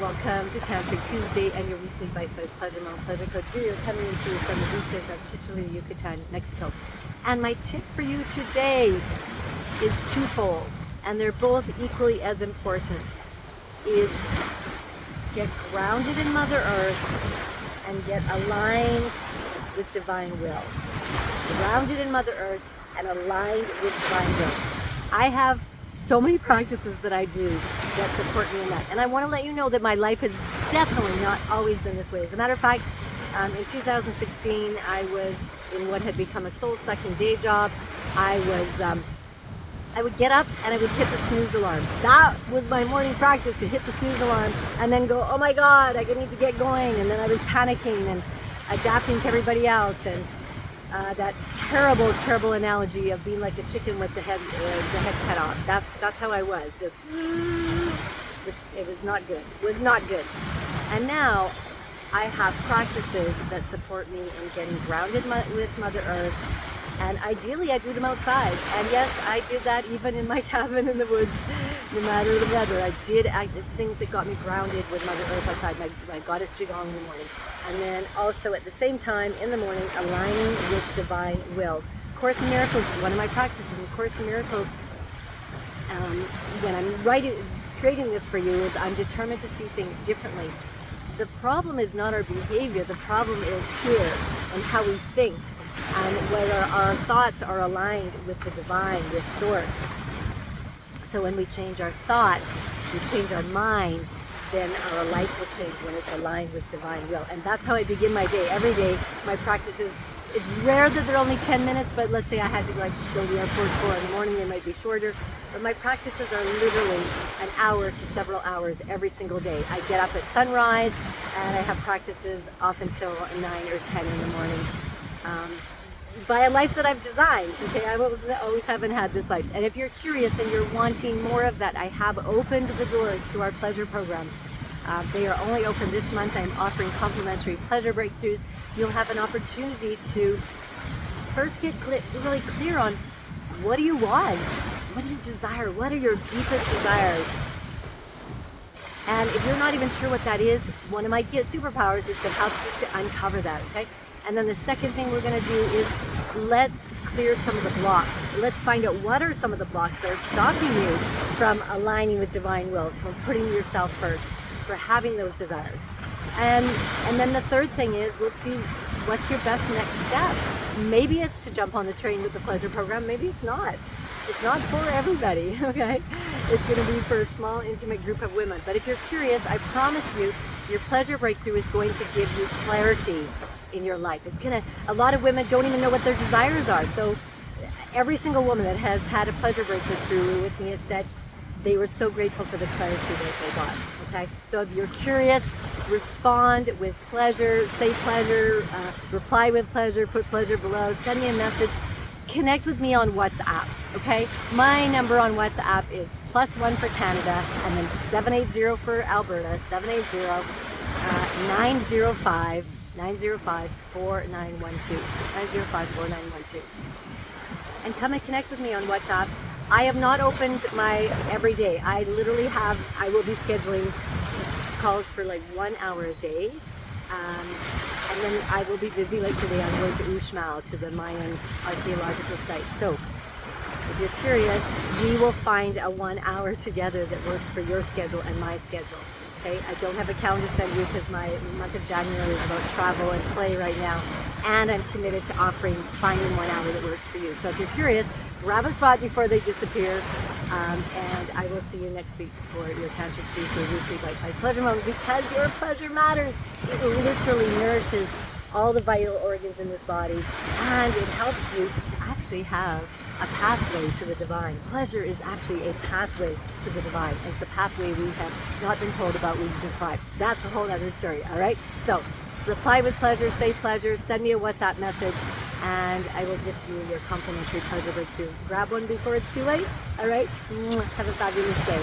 Welcome to Tantric Tuesday and your weekly bite-sized pleasure moment pleasure coach. We are coming to you from the beaches of Chichalita, Yucatan, Mexico. And my tip for you today is twofold, and they're both equally as important, is get grounded in Mother Earth and get aligned with divine will. Grounded in Mother Earth and aligned with divine will. I have so many practices that I do that support me in that. And I want to let you know that my life has definitely not always been this way. As a matter of fact, in 2016, I was in what had become a soul-sucking day job. I would get up and I would hit the snooze alarm. That was my morning practice, to hit the snooze alarm and then go, oh my God, I need to get going. And then I was panicking and adapting to everybody else. And that terrible analogy of being like a chicken with the head cut off. That's how I was. It was not good. It was not good. And now I have practices that support me in getting grounded with Mother Earth. And ideally, I do them outside. And yes, I did that even in my cabin in the woods, no matter the weather. I did things that got me grounded with Mother Earth outside, my goddess Qigong in the morning. And then also at the same time in the morning, aligning with divine will. Course in Miracles is one of my practices. In Course in Miracles, when I'm creating this for you, is I'm determined to see things differently. The problem is not our behavior. The problem is here and how we think, and whether our thoughts are aligned with the divine, with source. So when we change our thoughts, we change our mind, then our life will change when it's aligned with divine will. And that's how I begin my day. Every day, my practices, it's rare that they're only 10 minutes, but let's say I had to go to the airport 4 in the morning, they might be shorter. But my practices are literally an hour to several hours every single day. I get up at sunrise and I have practices off until 9 or 10 in the morning. By a life that I've designed, okay? I always haven't had this life. And if you're curious and you're wanting more of that, I have opened the doors to our pleasure program. They are only open this month. I'm offering complimentary pleasure breakthroughs. You'll have an opportunity to first get really clear on what do you want? What do you desire? What are your deepest desires? And if you're not even sure what that is, one of my superpowers is to help you to uncover that, okay? And then the second thing we're going to do is let's clear some of the blocks. Let's find out what are some of the blocks that are stopping you from aligning with divine will, from putting yourself first, for having those desires. And then the third thing is we'll see what's your best next step. Maybe it's to jump on the train with the pleasure program. Maybe it's not. It's not for everybody, okay? It's going to be for a small, intimate group of women. But if you're curious, I promise you, your pleasure breakthrough is going to give you clarity in your life. A lot of women don't even know what their desires are. So every single woman that has had a pleasure breakthrough with me has said they were so grateful for the clarity that they got, okay? So if you're curious, respond with pleasure, say pleasure, reply with pleasure, put pleasure below, send me a message, connect with me on WhatsApp, okay? My number on WhatsApp is +1 for Canada, and then 780 for Alberta, 780-905 4912, 905-4912. And come and connect with me on WhatsApp. I have not opened my every day. I will be scheduling calls for like 1 hour a day. And then I will be busy, like today I'm going to Uxmal, to the Mayan archaeological site. So if you're curious, we will find a 1 hour together that works for your schedule and my schedule. Okay, I don't have a calendar to send you because my month of January is about travel and play right now. And I'm committed to finding 1 hour that works for you. So if you're curious, grab a spot before they disappear. And I will see you next week for your Tantric Tuesday weekly bite-sized pleasure moment, because your pleasure matters. It literally nourishes all the vital organs in this body, and it helps you to actually have a pathway to the divine. Pleasure is actually a pathway to the divine. It's a pathway we have not been told about, we've deprived. That's a whole other story, all right? So reply with pleasure, say pleasure, send me a WhatsApp message, and I will gift you your complimentary pleasure breakthrough. Grab one before it's too late, all right? Have a fabulous day.